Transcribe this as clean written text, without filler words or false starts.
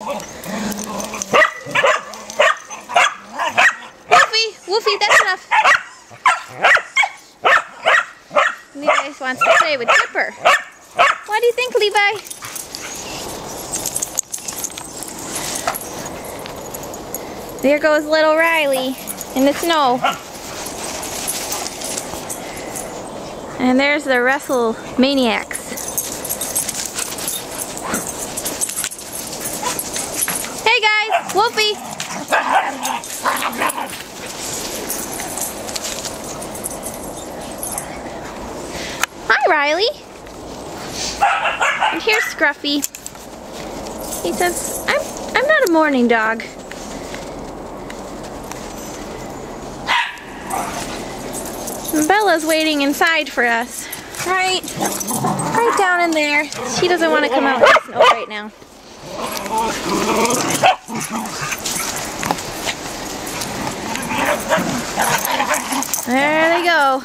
Wolfie, that's enough. Levi wants to play with Dipper. What do you think, Levi? There goes little Riley in the snow. And there's the wrestle maniacs. Hey guys, Wolfie. Hi Riley. And here's Scruffy. He says, I'm not a morning dog. And Bella's waiting inside for us. Right down in there. She doesn't want to come out in the snow right now. There they go.